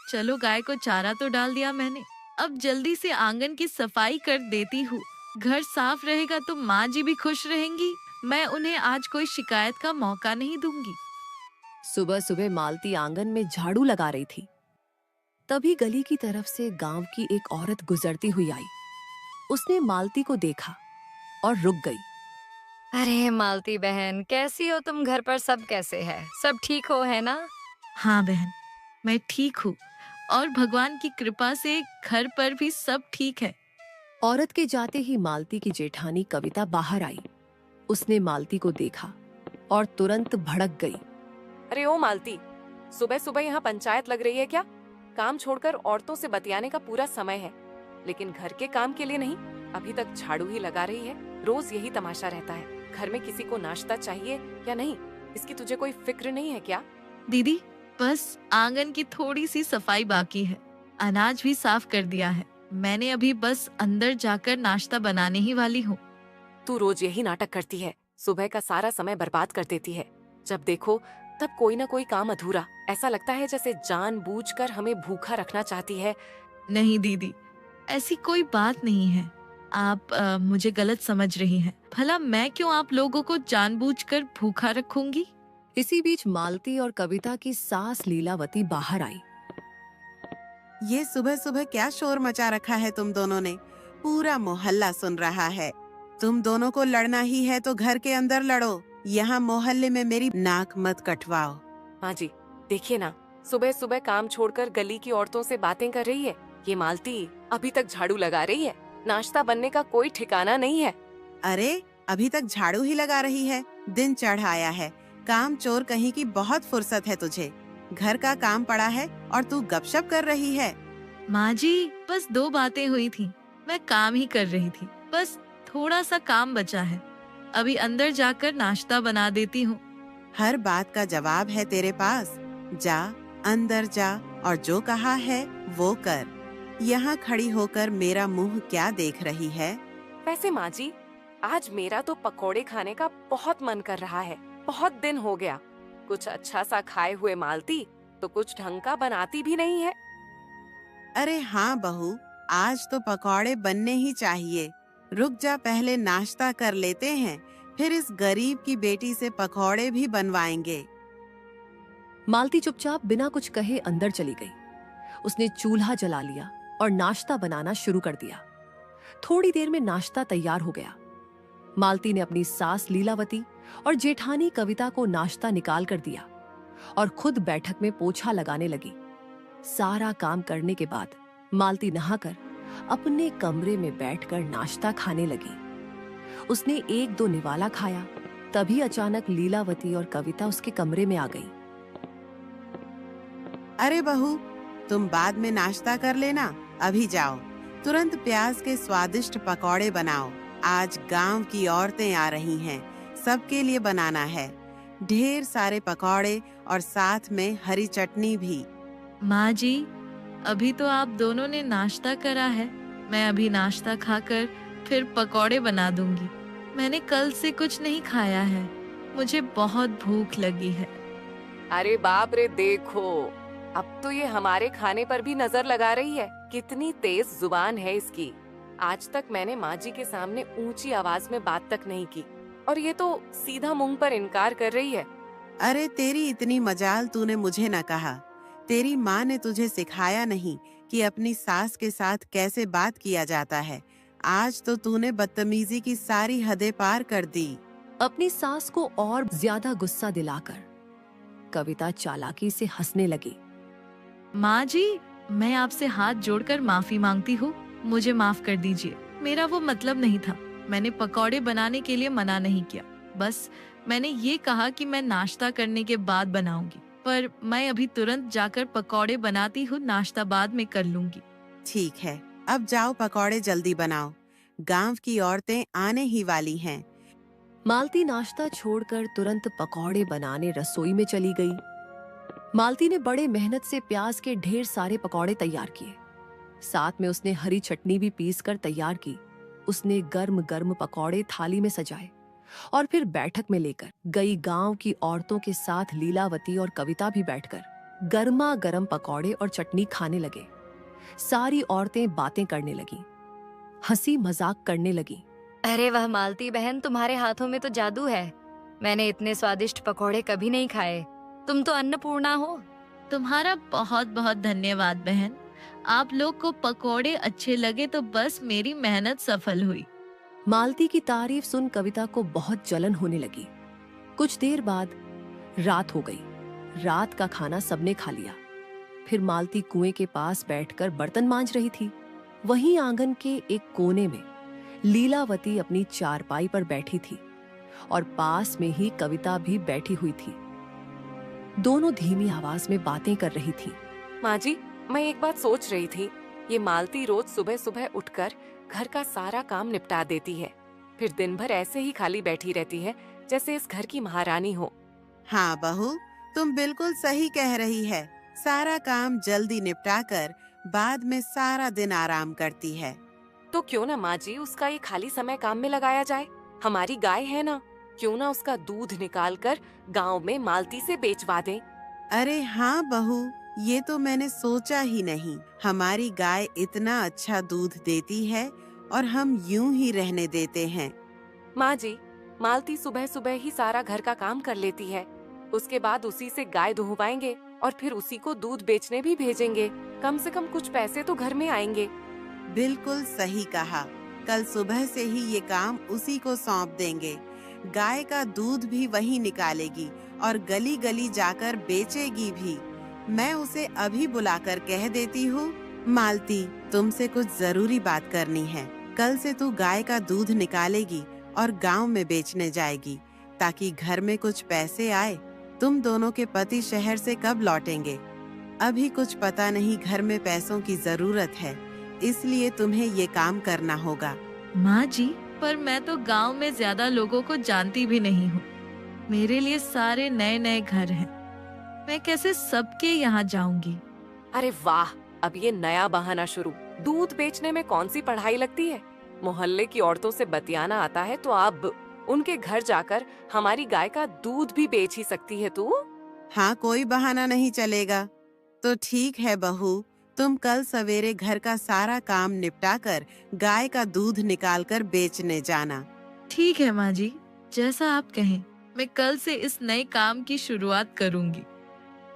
चलो गाय को चारा तो डाल दिया मैंने। अब जल्दी से आंगन की सफाई कर देती हूँ। घर साफ रहेगा तो माँ जी भी खुश रहेंगी। मैं उन्हें आज कोई शिकायत का मौका नहीं दूंगी। सुबह सुबह मालती आंगन में झाड़ू लगा रही थी। तभी गली की तरफ से गांव की एक औरत गुजरती हुई आई। उसने मालती को देखा और रुक गई। अरे मालती बहन, कैसी हो तुम? घर पर सब कैसे है? सब ठीक हो, है ना? हाँ बहन, मैं ठीक हूँ और भगवान की कृपा से घर पर भी सब ठीक है। औरत के जाते ही मालती की जेठानी कविता बाहर आई। उसने मालती को देखा और तुरंत भड़क गई। अरे ओ मालती, सुबह सुबह यहाँ पंचायत लग रही है क्या? काम छोड़कर औरतों से बतियाने का पूरा समय है, लेकिन घर के काम के लिए नहीं। अभी तक झाड़ू ही लगा रही है। रोज यही तमाशा रहता है। घर में किसी को नाश्ता चाहिए या नहीं, इसकी तुझे कोई फिक्र नहीं है क्या? दीदी, बस आंगन की थोड़ी सी सफाई बाकी है। अनाज भी साफ कर दिया है। मैंने अभी बस अंदर जाकर नाश्ता बनाने ही वाली हूँ। तू रोज यही नाटक करती है। सुबह का सारा समय बर्बाद कर देती है। जब देखो तब कोई ना कोई काम अधूरा। ऐसा लगता है जैसे जानबूझकर हमें भूखा रखना चाहती है। नहीं दीदी, ऐसी कोई बात नहीं है। आप मुझे गलत समझ रही हैं। भला मैं क्यों आप लोगों को जानबूझकर भूखा रखूंगी? इसी बीच मालती और कविता की सास लीलावती बाहर आई। ये सुबह सुबह क्या शोर मचा रखा है तुम दोनों ने? पूरा मोहल्ला सुन रहा है। तुम दोनों को लड़ना ही है तो घर के अंदर लड़ो। यहाँ मोहल्ले में मेरी नाक मत कटवाओ। माँ जी, देखिए ना, सुबह सुबह काम छोड़कर गली की औरतों से बातें कर रही है। ये मालती अभी तक झाड़ू लगा रही है। नाश्ता बनने का कोई ठिकाना नहीं है। अरे, अभी तक झाड़ू ही लगा रही है? दिन चढ़ आया है। काम चोर कहीं की बहुत फुर्सत है तुझे। घर का काम पड़ा है और तू गपशप कर रही है। माँ जी, बस 2 बातें हुई थी। मैं काम ही कर रही थी। बस थोड़ा सा काम बचा है। अभी अंदर जाकर नाश्ता बना देती हूँ। हर बात का जवाब है तेरे पास। जा, अंदर जा और जो कहा है वो कर। यहाँ खड़ी होकर मेरा मुंह क्या देख रही है? वैसे माँ जी, आज मेरा तो पकोड़े खाने का बहुत मन कर रहा है। बहुत दिन हो गया। कुछ अच्छा सा खाए हुए मालती तो कुछ ढंग का बनाती भी नहीं है। अरे हाँ बहू, आज तो पकौड़े बनने ही चाहिए। रुक जा, पहले नाश्ता कर लेते हैं, फिर इस गरीब की बेटी से पकौड़े भी बनवाएंगे। मालती चुपचाप बिना कुछ कहे अंदर चली गई। उसने चूल्हा जला लिया और नाश्ता बनाना शुरू कर दिया। थोड़ी देर में नाश्ता तैयार हो गया। मालती ने अपनी सास लीलावती और जेठानी कविता को नाश्ता निकाल कर दिया और खुद बैठक में पोछा लगाने लगी। सारा काम करने के बाद मालती नहाकर अपने कमरे में बैठकर नाश्ता खाने लगी। उसने 1-2 निवाला खाया, तभी अचानक लीलावती और कविता उसके कमरे में आ गई। अरे बहू, तुम बाद में नाश्ता कर लेना, अभी जाओ। तुरंत प्याज के स्वादिष्ट पकौड़े बनाओ। आज गांव की औरतें आ रही हैं, सबके लिए बनाना है। ढेर सारे पकौड़े और साथ में हरी चटनी भी। माँ जी, अभी तो आप दोनों ने नाश्ता करा है। मैं अभी नाश्ता खाकर फिर पकौड़े बना दूंगी। मैंने कल से कुछ नहीं खाया है। मुझे बहुत भूख लगी है। अरे बाप रे, देखो अब तो ये हमारे खाने पर भी नजर लगा रही है। कितनी तेज जुबान है इसकी। आज तक मैंने माँ जी के सामने ऊंची आवाज में बात तक नहीं की, और ये तो सीधा मुंह पर इनकार कर रही है। अरे तेरी इतनी मजाल तूने मुझे न कहा। तेरी माँ ने तुझे सिखाया नहीं कि अपनी सास के साथ कैसे बात किया जाता है। आज तो तूने बदतमीजी की सारी हदें पार कर दी। अपनी सास को और ज्यादा गुस्सा दिलाकर कविता चालाकी से हंसने लगी। माँ जी, मैं आपसे हाथ जोड़कर माफी मांगती हूँ। मुझे माफ कर दीजिए। मेरा वो मतलब नहीं था। मैंने पकौड़े बनाने के लिए मना नहीं किया। बस मैंने ये कहा कि मैं नाश्ता करने के बाद बनाऊंगी। पर मैं अभी तुरंत जाकर पकौड़े बनाती हूँ। नाश्ता बाद में कर लूंगी। ठीक है, अब जाओ पकौड़े जल्दी बनाओ। गांव की औरतें आने ही वाली हैं। मालती नाश्ता छोड़कर तुरंत पकौड़े बनाने रसोई में चली गई। मालती ने बड़े मेहनत से प्याज के ढेर सारे पकौड़े तैयार किए। साथ में उसने हरी चटनी भी पीस कर तैयार की। उसने गर्म गर्म पकौड़े थाली में सजाए और फिर बैठक में लेकर गई। गांव की औरतों के साथ लीलावती और कविता भी बैठकर गर्मा गर्म पकौड़े और चटनी खाने लगे। सारी औरतें बातें करने लगीं, हंसी मजाक करने लगीं। अरे वाह मालती बहन, तुम्हारे हाथों में तो जादू है। मैंने इतने स्वादिष्ट पकोड़े कभी नहीं खाए। तुम तो अन्नपूर्णा हो। तुम्हारा बहुत बहुत धन्यवाद बहन। आप लोग को पकोड़े अच्छे लगे तो बस मेरी मेहनत सफल हुई। मालती की तारीफ सुन कविता को बहुत जलन होने लगी। कुछ देर बाद रात हो गई। रात का खाना सबने खा लिया। फिर मालती कुएं के पास बैठकर बर्तन मांज रही थी। वहीं आंगन के एक कोने में लीलावती अपनी चारपाई पर बैठी थी और पास में ही कविता भी बैठी हुई थी। दोनों धीमी आवाज में बातें कर रही थी। माँ जी, मैं एक बात सोच रही थी। ये मालती रोज सुबह सुबह उठकर घर का सारा काम निपटा देती है, फिर दिन भर ऐसे ही खाली बैठी रहती है जैसे इस घर की महारानी हो। हाँ बहू, तुम बिल्कुल सही कह रही है। सारा काम जल्दी निपटा कर बाद में सारा दिन आराम करती है। तो क्यों ना माँ जी उसका ये खाली समय काम में लगाया जाए। हमारी गाय है ना, क्यों ना उसका दूध निकाल कर गाँव में मालती से बेचवा दें। अरे हाँ बहू, ये तो मैंने सोचा ही नहीं। हमारी गाय इतना अच्छा दूध देती है और हम यूं ही रहने देते हैं। माँ जी, मालती सुबह सुबह ही सारा घर का काम कर लेती है। उसके बाद उसी से गाय दुहवाएंगे और फिर उसी को दूध बेचने भी भेजेंगे। कम से कम कुछ पैसे तो घर में आएंगे। बिल्कुल सही कहा। कल सुबह से ही ये काम उसी को सौंप देंगे। गाय का दूध भी वही निकालेगी और गली गली जाकर बेचेगी भी। मैं उसे अभी बुलाकर कह देती हूँ। मालती, तुमसे कुछ जरूरी बात करनी है। कल से तू गाय का दूध निकालेगी और गांव में बेचने जाएगी ताकि घर में कुछ पैसे आए। तुम दोनों के पति शहर से कब लौटेंगे? अभी कुछ पता नहीं, घर में पैसों की जरूरत है, इसलिए तुम्हें ये काम करना होगा। माँ जी, पर मैं तो गांव में ज्यादा लोगों को जानती भी नहीं हूँ। मेरे लिए सारे नए नए घर हैं। मैं कैसे सबके यहाँ जाऊंगी? अरे वाह, अब ये नया बहाना शुरू। दूध बेचने में कौन सी पढ़ाई लगती है? मोहल्ले की औरतों से बतियाना आता है तो अब उनके घर जाकर हमारी गाय का दूध भी बेच ही सकती है तू। हाँ, कोई बहाना नहीं चलेगा। तो ठीक है बहू, तुम कल सवेरे घर का सारा काम निपटाकर गाय का दूध निकालकर बेचने जाना। ठीक है माँ जी, जैसा आप कहें। मैं कल से इस नए काम की शुरुआत करूंगी।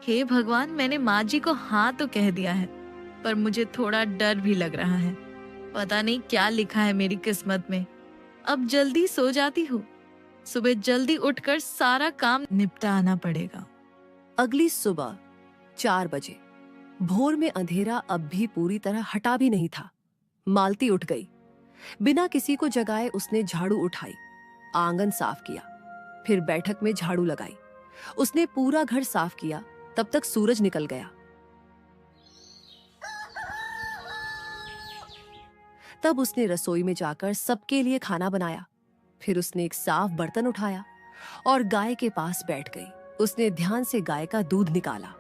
हे भगवान, मैंने माँ जी को हाँ तो कह दिया है, पर मुझे थोड़ा डर भी लग रहा है। पता नहीं क्या लिखा है मेरी किस्मत में। अब जल्दी सो जाती हूँ। सुबह जल्दी उठकर सारा काम निपटाना पड़ेगा। अगली सुबह 4 बजे। भोर में अंधेरा अब भी पूरी तरह हटा भी नहीं था। मालती उठ गई। बिना किसी को जगाए उसने झाड़ू उठाई, आंगन साफ किया, फिर बैठक में झाड़ू लगाई। उसने पूरा घर साफ किया। तब तक सूरज निकल गया। तब उसने रसोई में जाकर सबके लिए खाना बनाया। फिर उसने एक साफ बर्तन उठाया और गाय के पास बैठ गई। उसने ध्यान से गाय का दूध निकाला।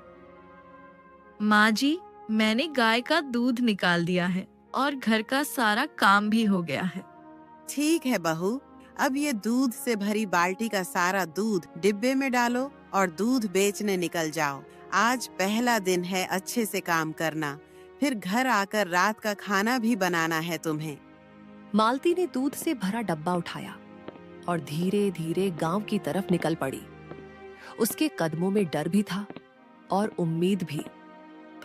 माँ जी, मैंने गाय का दूध निकाल दिया है और घर का सारा काम भी हो गया है। ठीक है बहू, अब ये दूध से भरी बाल्टी का सारा दूध डिब्बे में डालो और दूध बेचने निकल जाओ। आज पहला दिन है अच्छे से काम करना, फिर घर आकर रात का खाना भी बनाना है तुम्हें। मालती ने दूध से भरा डब्बा उठाया और धीरे धीरे गांव की तरफ निकल पड़ी। उसके कदमों में डर भी था और उम्मीद भी।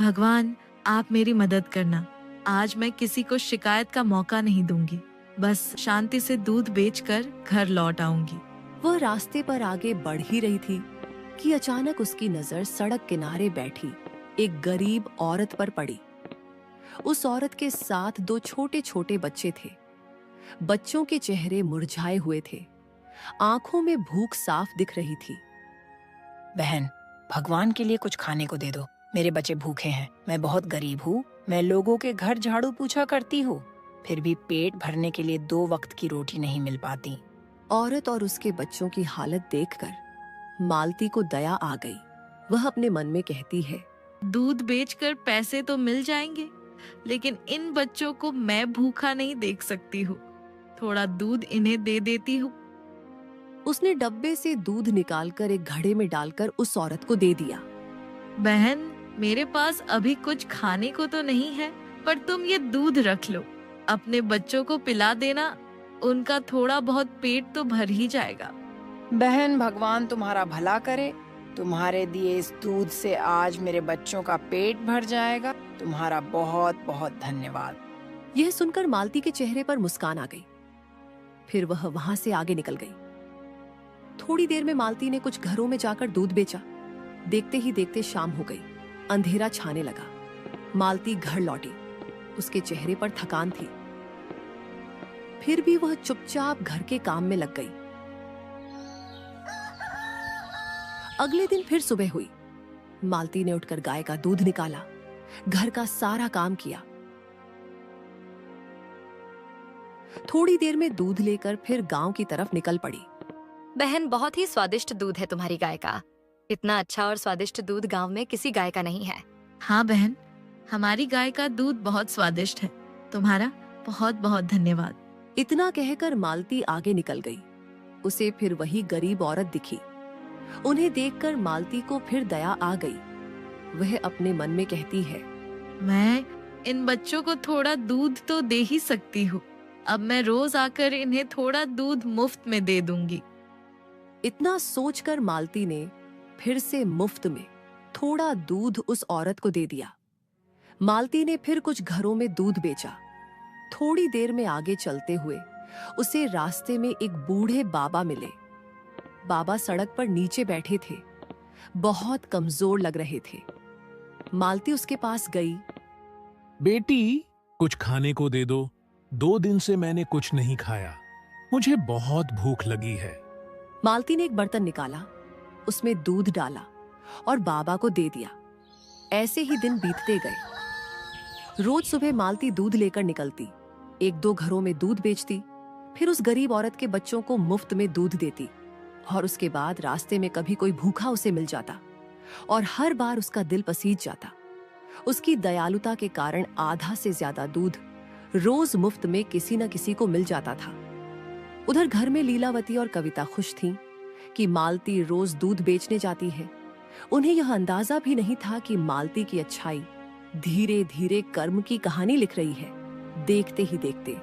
भगवान, आप मेरी मदद करना। आज मैं किसी को शिकायत का मौका नहीं दूंगी। बस शांति से दूध बेचकर घर लौट आऊंगी। वह रास्ते पर आगे बढ़ ही रही थी कि अचानक उसकी नजर सड़क किनारे बैठी एक गरीब औरत पर पड़ी। उस औरत के साथ 2 छोटे छोटे बच्चे थे। बच्चों के चेहरे मुरझाए हुए थे, आंखों में भूख साफ दिख रही थी। बहन, भगवान के लिए कुछ खाने को दे दो। मेरे बच्चे भूखे हैं। मैं बहुत गरीब हूँ। मैं लोगों के घर झाड़ू पूछा करती हूँ, फिर भी पेट भरने के लिए 2 वक्त की रोटी नहीं मिल पाती। औरत और उसके बच्चों की हालत देखकर मालती को दया आ गई। वह अपने मन में कहती है, दूध बेचकर पैसे तो मिल जाएंगे, लेकिन इन बच्चों को मैं भूखा नहीं देख सकती हूँ। थोड़ा दूध इन्हें दे देती हूँ। उसने डब्बे से दूध निकालकर एक घड़े में डालकर उस औरत को दे दिया। बहन, मेरे पास अभी कुछ खाने को तो नहीं है, पर तुम ये दूध रख लो। अपने बच्चों को पिला देना, उनका थोड़ा बहुत पेट तो भर ही जाएगा। बहन, भगवान तुम्हारा भला करे। तुम्हारे दिए इस दूध से आज मेरे बच्चों का पेट भर जाएगा। तुम्हारा बहुत बहुत धन्यवाद। यह सुनकर मालती के चेहरे पर मुस्कान आ गई। फिर वह वहां से आगे निकल गई। थोड़ी देर में मालती ने कुछ घरों में जाकर दूध बेचा। देखते ही देखते शाम हो गई। अंधेरा छाने लगा। मालती घर लौटी। उसके चेहरे पर थकान थी, फिर भी वह चुपचाप घर के काम में लग गई। अगले दिन फिर सुबह हुई। मालती ने उठकर गाय का दूध निकाला, घर का सारा काम किया। थोड़ी देर में दूध लेकर फिर गांव की तरफ निकल पड़ी। बहन, बहुत ही स्वादिष्ट दूध है तुम्हारी गाय का। इतना अच्छा और स्वादिष्ट दूध गांव में किसी गाय का नहीं है। हाँ बहन, हमारी गाय का दूध बहुत स्वादिष्ट है। तुम्हारा बहुत बहुत धन्यवाद। इतना कहकर मालती आगे निकल गई। उसे फिर वही गरीब औरत दिखी। उन्हें देखकर मालती को फिर दया आ गई। वह अपने मन में कहती है, मैं इन बच्चों को थोड़ा दूध तो दे ही सकती हूँ। अब मैं रोज आकर इन्हें थोड़ा दूध मुफ्त में दे दूंगी। इतना सोचकर मालती ने फिर से मुफ्त में थोड़ा दूध उस औरत को दे दिया। मालती ने फिर कुछ घरों में दूध बेचा। थोड़ी देर में आगे चलते हुए उसे रास्ते में एक बूढ़े बाबा मिले। बाबा सड़क पर नीचे बैठे थे, बहुत कमजोर लग रहे थे। मालती उसके पास गई। बेटी, कुछ खाने को दे दो। 2 दिन से मैंने कुछ नहीं खाया। मुझे बहुत भूख लगी है। मालती ने एक बर्तन निकाला, उसमें दूध डाला और बाबा को दे दिया। ऐसे ही दिन बीतते गए। रोज सुबह मालती दूध लेकर निकलती, 1-2 घरों में दूध बेचती, फिर उस गरीब औरत के बच्चों को मुफ्त में दूध देती। और उसके बाद रास्ते में कभी कोई भूखा उसे मिल जाता और हर बार उसका दिल पसीज जाता। उसकी दयालुता के कारण आधा से ज्यादा दूध रोज मुफ्त में किसी न किसी को मिल जाता था। उधर घर में लीलावती और कविता खुश थीं कि मालती रोज दूध बेचने जाती है। उन्हें यह अंदाजा भी नहीं था कि मालती की अच्छाई धीरे धीरे कर्म की कहानी लिख रही है। देखते ही देखते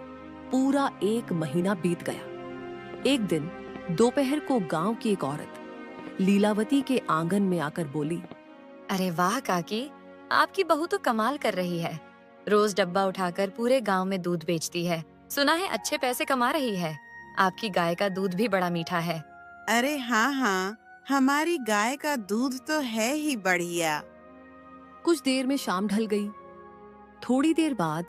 पूरा 1 महीना बीत गया। एक दिन दोपहर को गांव की एक औरत लीलावती के आंगन में आकर बोली, अरे वाह काकी, आपकी बहू तो कमाल कर रही है। रोज डब्बा उठाकर पूरे गांव में दूध बेचती है। सुना है अच्छे पैसे कमा रही है। आपकी गाय का दूध भी बड़ा मीठा है। अरे हाँ हाँ, हमारी गाय का दूध तो है ही बढ़िया। कुछ देर में शाम ढल गई। थोड़ी देर बाद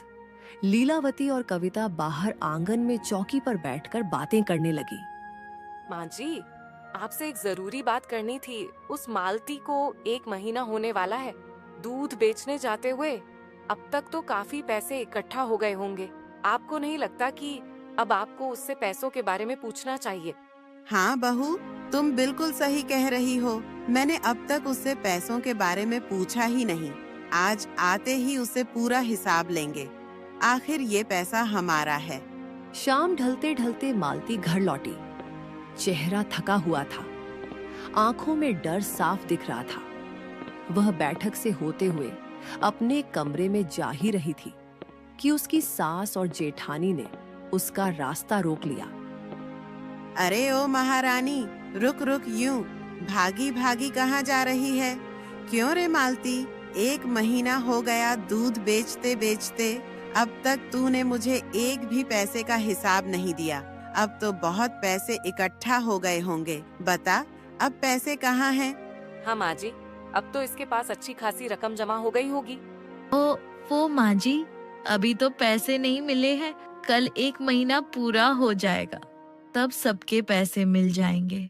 लीलावती और कविता बाहर आंगन में चौकी पर बैठकर बातें करने लगी। माँ जी, आपसे एक जरूरी बात करनी थी। उस मालती को 1 महीना होने वाला है दूध बेचने जाते हुए। अब तक तो काफी पैसे इकट्ठा हो गए होंगे। आपको नहीं लगता कि अब आपको उससे पैसों के बारे में पूछना चाहिए? हाँ बहू, तुम बिल्कुल सही कह रही हो। मैंने अब तक उससे पैसों के बारे में पूछा ही नहीं। आज आते ही उससे पूरा हिसाब लेंगे। आखिर ये पैसा हमारा है। शाम ढलते ढलते मालती घर लौटी। चेहरा थका हुआ था, आंखों में डर साफ दिख रहा था। वह बैठक से होते हुए अपने कमरे में जा ही रही थी कि उसकी सास और जेठानी ने उसका रास्ता रोक लिया। अरे ओ महारानी, रुक रुक, यूं भागी भागी कहाँ जा रही है? क्यों रे मालती, 1 महीना हो गया दूध बेचते बेचते। अब तक तूने मुझे एक भी पैसे का हिसाब नहीं दिया। अब तो बहुत पैसे इकट्ठा हो गए होंगे। बता, अब पैसे कहाँ हैं? हाँ माँ जी, अब तो इसके पास अच्छी खासी रकम जमा हो गई होगी। वो माँ जी, अभी तो पैसे नहीं मिले हैं। कल 1 महीना पूरा हो जाएगा, तब सबके पैसे मिल जाएंगे।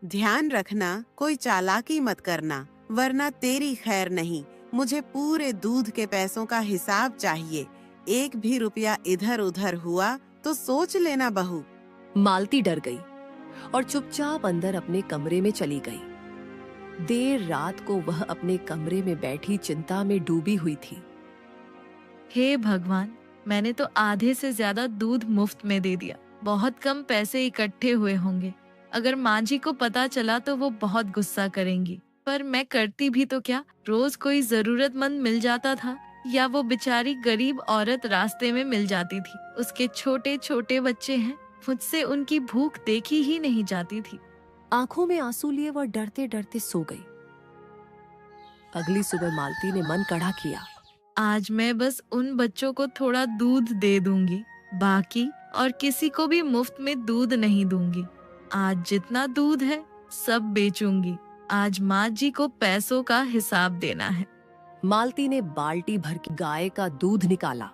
ध्यान रखना, कोई चालाकी मत करना, वरना तेरी खैर नहीं। मुझे पूरे दूध के पैसों का हिसाब चाहिए। 1 भी रुपया इधर उधर हुआ तो सोच लेना बहू। मालती डर गई और चुपचाप अंदर अपने कमरे में चली गई। देर रात को वह अपने कमरे में बैठी चिंता में डूबी हुई थी। हे भगवान, मैंने तो आधे से ज्यादा दूध मुफ्त में दे दिया। बहुत कम पैसे इकट्ठे हुए होंगे। अगर माँ जी को पता चला तो वो बहुत गुस्सा करेंगी। पर मैं करती भी तो क्या, रोज कोई जरूरतमंद मिल जाता था या वो बेचारी गरीब औरत रास्ते में मिल जाती थी। उसके छोटे छोटे बच्चे हैं, मुझसे उनकी भूख देखी ही नहीं जाती थी। आंखों में आंसू लिए वह डरते डरते सो गई। अगली सुबह मालती ने मन कड़ा किया। आज मैं बस उन बच्चों को थोड़ा दूध दे दूंगी, बाकी और किसी को भी मुफ्त में दूध नहीं दूंगी। आज जितना दूध है सब बेचूंगी। आज माँ जी को पैसों का हिसाब देना है। मालती ने बाल्टी भर के गाय का दूध निकाला।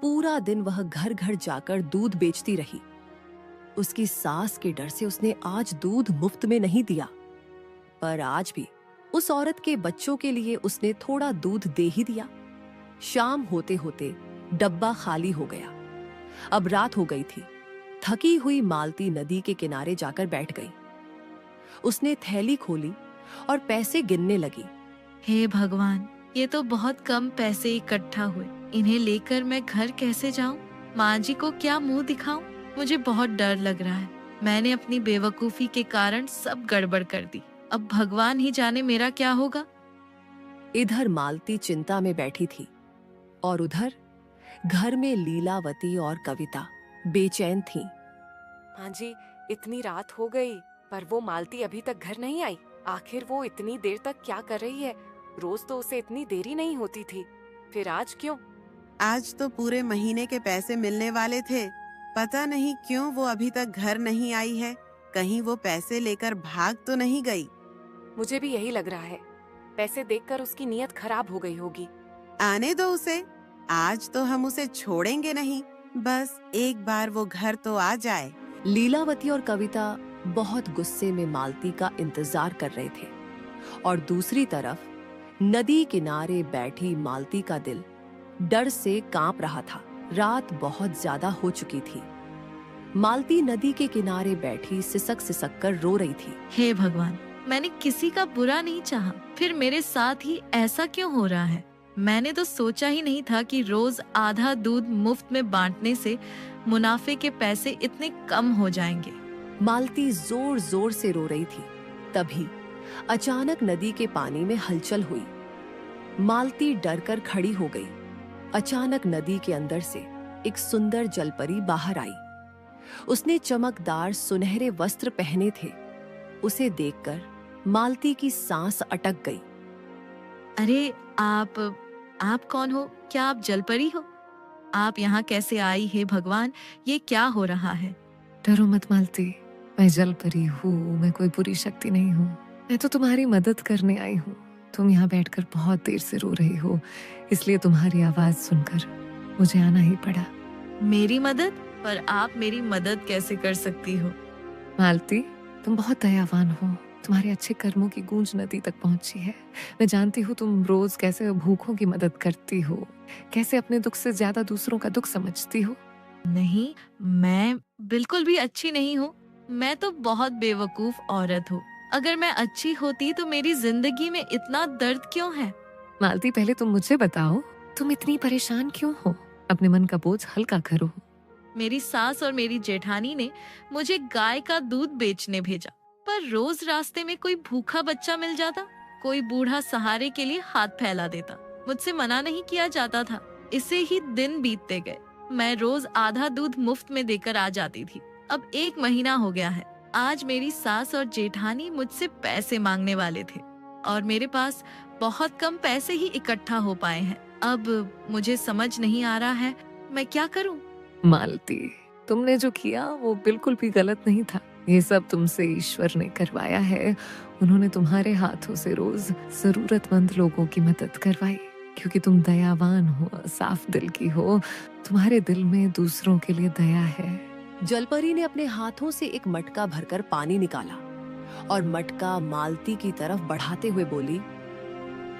पूरा दिन वह घर घर जाकर दूध बेचती रही। उसकी सास के डर से उसने आज दूध मुफ्त में नहीं दिया, पर आज भी उस औरत के बच्चों के लिए उसने थोड़ा दूध दे ही दिया। शाम होते होते डब्बा खाली हो गया। अब रात हो गई थी। थकी हुई मालती नदी के किनारे जाकर बैठ गई। उसने थैली खोली और पैसे गिनने लगी। हे भगवान, ये तो बहुत कम पैसे इकट्ठा हुए। इन्हें लेकर मैं घर कैसे जाऊं? माँ जी को क्या मुंह दिखाऊं? मुझे बहुत डर लग रहा है। मैंने अपनी बेवकूफी के कारण सब गड़बड़ कर दी। अब भगवान ही जाने मेरा क्या होगा। इधर मालती चिंता में बैठी थी और उधर घर में लीलावती और कविता बेचैन थीं। माँ जी, इतनी रात हो गई पर वो मालती अभी तक घर नहीं आई। आखिर वो इतनी देर तक क्या कर रही है? रोज तो उसे इतनी देरी नहीं होती थी, फिर आज क्यों? आज तो पूरे महीने के पैसे मिलने वाले थे। पता नहीं क्यों वो अभी तक घर नहीं आई है। कहीं वो पैसे लेकर भाग तो नहीं गई। मुझे भी यही लग रहा है। पैसे देखकर उसकी नीयत खराब हो गई होगी। आने दो उसे, आज तो हम उसे छोड़ेंगे नहीं। बस एक बार वो घर तो आ जाए। लीलावती और कविता बहुत गुस्से में मालती का इंतजार कर रहे थे और दूसरी तरफ नदी किनारे बैठी मालती का दिल डर से कांप रहा था। रात बहुत ज्यादा हो चुकी थी। मालती नदी के किनारे बैठी सिसक सिसक कर रो रही थी। हे भगवान, मैंने किसी का बुरा नहीं चाहा, फिर मेरे साथ ही ऐसा क्यों हो रहा है? मैंने तो सोचा ही नहीं था कि रोज आधा दूध मुफ्त में बांटने से मुनाफे के पैसे इतने कम हो जाएंगे। मालती जोर जोर से रो रही थी। तभी अचानक नदी के पानी में हलचल हुई। मालती डरकर खड़ी हो गई। अचानक नदी के अंदर से एक सुंदर जलपरी बाहर आई। उसने चमकदार सुनहरे वस्त्र पहने थे। उसे देखकर मालती की सांस अटक गई। अरे आप कौन हो? क्या आप जलपरी हो? आप यहाँ कैसे आई? हे भगवान, ये क्या हो रहा है? डरो मत मालती, मैं जलपरी हूँ। मैं कोई बुरी शक्ति नहीं हूँ। मैं तो तुम्हारी मदद करने आई हूँ। तुम यहाँ बैठकर बहुत देर से रो रही हो, इसलिए तुम्हारी आवाज सुनकर मुझे आना ही पड़ा। मेरी मदद? पर आप मेरी मदद कैसे कर सकती हो? मालती, तुम बहुत दयावान हो। तुम्हारे अच्छे कर्मों की गूंज नदी तक पहुंची है। मैं जानती हूँ तुम रोज कैसे भूखों की मदद करती हो, कैसे अपने दुख से ज्यादा दूसरों का दुख समझती हो। नहीं, मैं बिल्कुल भी अच्छी नहीं हूँ। मैं तो बहुत बेवकूफ औरत हूँ। अगर मैं अच्छी होती तो मेरी जिंदगी में इतना दर्द क्यों है? मालती, पहले तुम मुझे बताओ, तुम इतनी परेशान क्यों हो? अपने मन का बोझ हल्का करो। मेरी सास और मेरी जेठानी ने मुझे गाय का दूध बेचने भेजा, पर रोज रास्ते में कोई भूखा बच्चा मिल जाता, कोई बूढ़ा सहारे के लिए हाथ फैला देता। मुझसे मना नहीं किया जाता था। इसे ही दिन बीतते गए। मैं रोज आधा दूध मुफ्त में देकर आ जाती थी। अब 1 महीना हो गया है। आज मेरी सास और जेठानी मुझसे पैसे मांगने वाले थे और मेरे पास बहुत कम पैसे ही इकट्ठा हो पाए हैं। अब मुझे समझ नहीं आ रहा है मैं क्या करूं। मालती, तुमने जो किया वो बिल्कुल भी गलत नहीं था। ये सब तुमसे ईश्वर ने करवाया है। उन्होंने तुम्हारे हाथों से रोज जरूरतमंद लोगों की मदद करवाई, क्योंकि तुम दयावान हो, साफ दिल की हो। तुम्हारे दिल में दूसरों के लिए दया है। जलपरी ने अपने हाथों से एक मटका भरकर पानी निकाला और मटका मालती की तरफ बढ़ाते हुए बोली,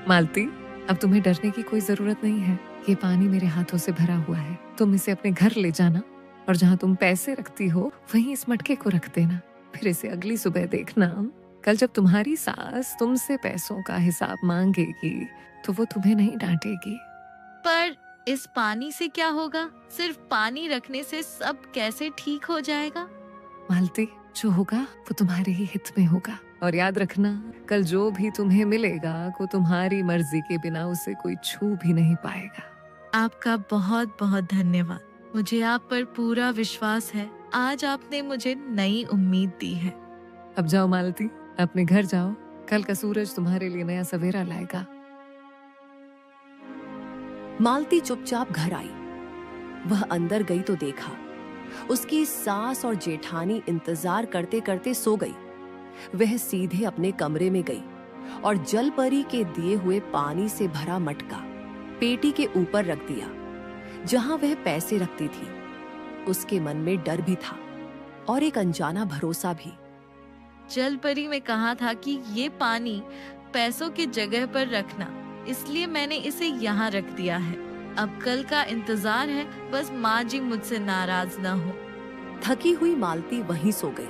मालती, अब तुम्हें डरने की कोई जरूरत नहीं है। ये पानी मेरे हाथों से भरा हुआ है। तुम इसे अपने घर ले जाना और जहाँ तुम पैसे रखती हो वहीं इस मटके को रख देना। फिर इसे अगली सुबह देखना। कल जब तुम्हारी सास तुमसे पैसों का हिसाब मांगेगी तो वो तुम्हें नहीं डांटेगी। पर इस पानी से क्या होगा? सिर्फ पानी रखने से सब कैसे ठीक हो जाएगा? मालती, जो होगा वो तुम्हारे ही हित में होगा। और याद रखना, कल जो भी तुम्हें मिलेगा वो तुम्हारी मर्जी के बिना उसे कोई छू भी नहीं पाएगा। आपका बहुत बहुत धन्यवाद। मुझे आप पर पूरा विश्वास है। आज आपने मुझे नई उम्मीद दी है। अब जाओ मालती, अपने घर जाओ। कल का सूरज तुम्हारे लिए नया सवेरा लाएगा। मालती चुपचाप घर आई। वह अंदर गई तो देखा उसकी सास और जेठानी इंतजार करते करते सो गई। वह सीधे अपने कमरे में गई और जलपरी के दिए हुए पानी से भरा मटका पेटी के ऊपर रख दिया, जहां वह पैसे रखती थी। उसके मन में डर भी था और एक अनजाना भरोसा भी। जलपरी में कहा था कि ये पानी पैसों की जगह पर रखना, इसलिए मैंने इसे यहाँ रख दिया है। अब कल का इंतजार है, बस माँ जी मुझसे नाराज न हो। थकी हुई मालती वहीं सो गई।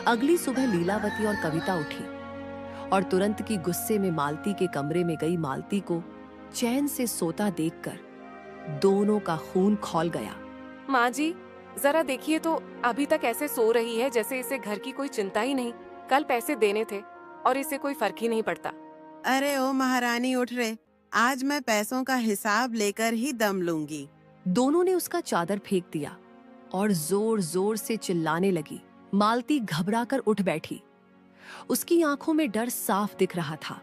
अगली सुबह लीलावती और कविता उठी और तुरंत की गुस्से में मालती के कमरे में गई मालती को चैन से सोता देखकर दोनों का खून खौल गया। माँ जी, जरा देखिए तो, अभी तक ऐसे सो रही है जैसे इसे घर की कोई चिंता ही नहीं। कल पैसे देने थे और इसे कोई फर्क ही नहीं पड़ता। अरे ओ महारानी उठ रे, आज मैं पैसों का हिसाब लेकर ही दम लूंगी। दोनों ने उसका चादर फेंक दिया और जोर जोर से चिल्लाने लगी। मालती घबराकर उठ बैठी। उसकी आंखों में डर साफ दिख रहा था।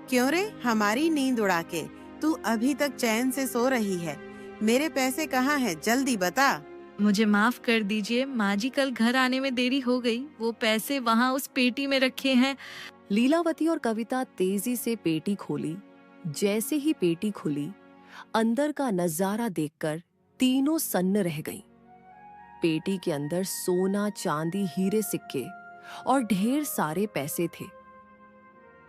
क्यों रे, हमारी नींद उड़ा के तू अभी तक चैन से सो रही है? मेरे पैसे कहाँ हैं? जल्दी बता। मुझे माफ कर दीजिए माँ जी, कल घर आने में देरी हो गई। वो पैसे वहाँ उस पेटी में रखे हैं। लीलावती और कविता तेजी से पेटी खोली। जैसे ही पेटी खुली, अंदर का नजारा देखकर तीनों सन्न रह गईं। पेटी के अंदर सोना, चांदी, हीरे, सिक्के और ढेर सारे पैसे थे।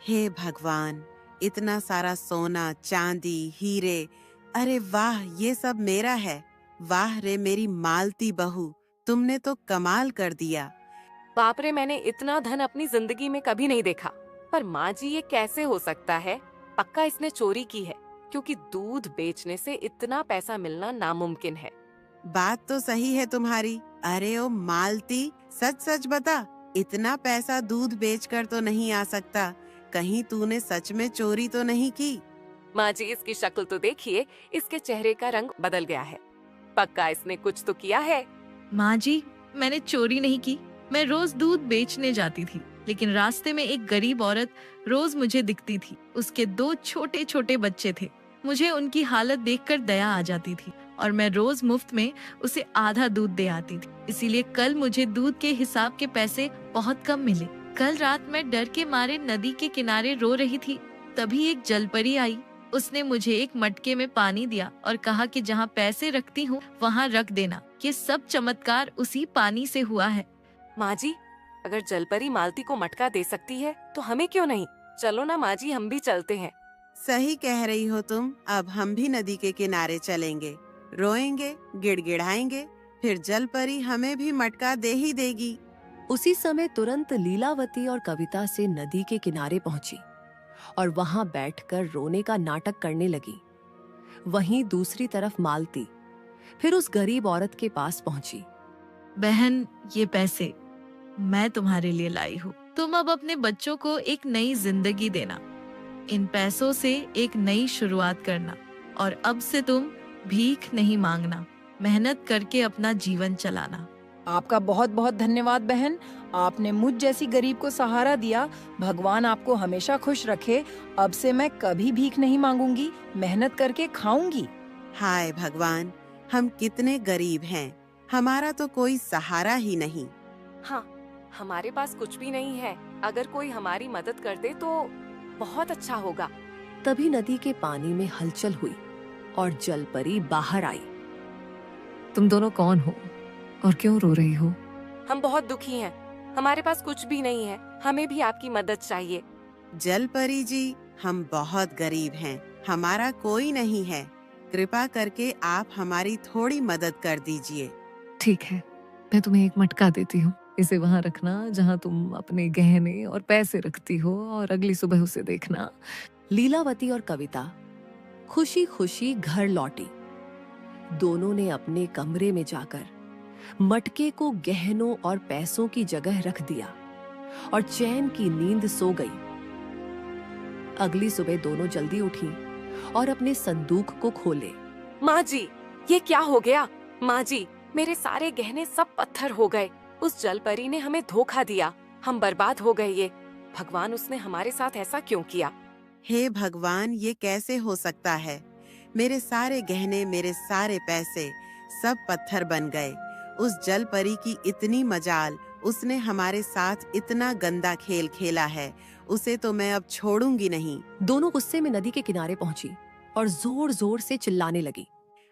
हे भगवान, इतना सारा सोना, चांदी, हीरे, अरे वाह, ये सब मेरा है। वाह रे मेरी मालती बहू, तुमने तो कमाल कर दिया। बाप रे, मैंने इतना धन अपनी जिंदगी में कभी नहीं देखा। पर माँ जी, ये कैसे हो सकता है? पक्का इसने चोरी की है, क्योंकि दूध बेचने से इतना पैसा मिलना नामुमकिन है। बात तो सही है तुम्हारी। अरे ओ मालती, सच सच बता, इतना पैसा दूध बेचकर तो नहीं आ सकता। कहीं तूने सच में चोरी तो नहीं की? माँ जी, इसकी शक्ल तो देखिए, इसके चेहरे का रंग बदल गया है। पक्का इसने कुछ तो किया है। माँ जी, मैंने चोरी नहीं की। मैं रोज दूध बेचने जाती थी, लेकिन रास्ते में एक गरीब औरत रोज मुझे दिखती थी। उसके 2 छोटे छोटे बच्चे थे। मुझे उनकी हालत देखकर दया आ जाती थी और मैं रोज मुफ्त में उसे आधा दूध दे आती थी। इसीलिए कल मुझे दूध के हिसाब के पैसे बहुत कम मिले। कल रात मैं डर के मारे नदी के किनारे रो रही थी। तभी एक जलपरी आई। उसने मुझे एक मटके में पानी दिया और कहा कि जहाँ पैसे रखती हूँ वहाँ रख देना। ये सब चमत्कार उसी पानी से हुआ है। माँ जी, अगर जलपरी मालती को मटका दे सकती है तो हमें क्यों नहीं? चलो ना माँ जी, हम भी चलते हैं। सही कह रही हो तुम। अब हम भी नदी के किनारे चलेंगे, रोएंगे, गिड़गिड़ाएंगे, फिर जलपरी हमें भी मटका दे ही देगी। उसी समय तुरंत लीलावती और कविता से नदी के किनारे पहुंची और वहां बैठकर रोने का नाटक करने लगी। वहीं दूसरी तरफ मालती फिर उस गरीब औरत के पास पहुंची। बहन, ये पैसे मैं तुम्हारे लिए लाई हूँ। तुम अब अपने बच्चों को एक नई जिंदगी देना। इन पैसों से एक नई शुरुआत करना और अब से तुम भीख नहीं मांगना, मेहनत करके अपना जीवन चलाना। आपका बहुत बहुत धन्यवाद बहन। आपने मुझ जैसी गरीब को सहारा दिया। भगवान आपको हमेशा खुश रखे। अब से मैं कभी भीख नहीं मांगूंगी, मेहनत करके खाऊंगी। हाय भगवान, हम कितने गरीब हैं। हमारा तो कोई सहारा ही नहीं। हाँ, हमारे पास कुछ भी नहीं है। अगर कोई हमारी मदद कर दे तो बहुत अच्छा होगा। तभी नदी के पानी में हलचल हुई और जलपरी बाहर आई। तुम दोनों कौन हो और क्यों रो रही हो? हम बहुत दुखी हैं। हमारे पास कुछ भी नहीं है। हमें भी आपकी मदद चाहिए। जलपरी जी, हम बहुत गरीब हैं। हमारा कोई नहीं है। कृपा करके आप हमारी थोड़ी मदद कर दीजिए। ठीक है, मैं तुम्हें एक मटका देती हूँ। इसे वहां रखना जहां तुम अपने गहने और पैसे रखती हो और अगली सुबह उसे देखना। लीलावती और कविता खुशी खुशी घर लौटी। दोनों ने अपने कमरे में जाकर मटके को गहनों और पैसों की जगह रख दिया और चैन की नींद सो गई। अगली सुबह दोनों जल्दी उठी और अपने संदूक को खोले। माँ जी, ये क्या हो गया? माँ जी, मेरे सारे गहने सब पत्थर हो गए। उस जल परी ने हमें धोखा दिया, हम बर्बाद हो गए। ये भगवान, उसने हमारे साथ ऐसा क्यों किया? हे भगवान, ये कैसे हो सकता है? मेरे सारे गहने, मेरे सारे पैसे सब पत्थर बन गए। उस जल परी की इतनी मजाल, उसने हमारे साथ इतना गंदा खेल खेला है, उसे तो मैं अब छोड़ूंगी नहीं। दोनों गुस्से में नदी के किनारे पहुंची और जोर जोर से चिल्लाने लगी।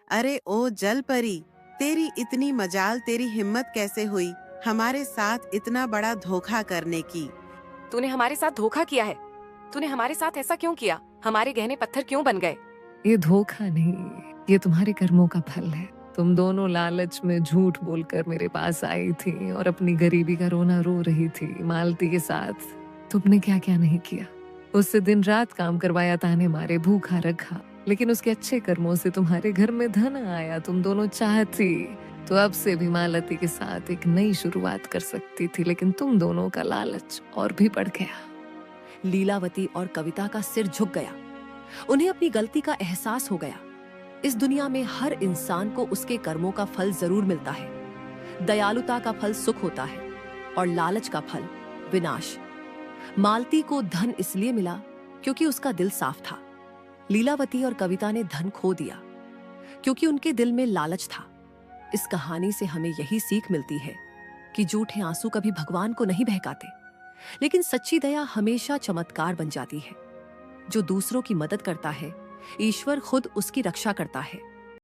अरे ओ जल परी, तेरी इतनी मजाल, तेरी हिम्मत कैसे हुई हमारे साथ इतना बड़ा धोखा करने की? तूने हमारे साथ धोखा किया है। तूने हमारे साथ ऐसा क्यों किया? हमारे गहने पत्थर क्यों बन गए? ये धोखा नहीं, ये तुम्हारे कर्मों का फल है। तुम दोनों लालच में झूठ बोलकर मेरे पास आई थी और अपनी गरीबी का रोना रो रही थी मालती के साथ। तुमने क्या क्या नहीं किया। उससे दिन रात काम करवाया, ताने मारे, भूखा रखा, लेकिन उसके अच्छे कर्मों से तुम्हारे घर में धन आया। तुम दोनों चाहती तो अब से भी मालती के साथ एक नई शुरुआत कर सकती थी, लेकिन तुम दोनों का लालच और भी बढ़ गया। लीलावती और कविता का सिर झुक गया। उन्हें अपनी गलती का एहसास हो गया। इस दुनिया में हर इंसान को उसके कर्मों का फल जरूर मिलता है। दयालुता का फल सुख होता है और लालच का फल विनाश। मालती को धन इसलिए मिला क्योंकि उसका दिल साफ था। लीलावती और कविता ने धन खो दिया क्योंकि उनके दिल में लालच था। इस कहानी से हमें यही सीख मिलती है कि झूठे आंसू कभी भगवान को नहीं बहकाते, लेकिन सच्ची दया हमेशा चमत्कार बन जाती है। जो दूसरों की मदद करता है, ईश्वर खुद उसकी रक्षा करता है।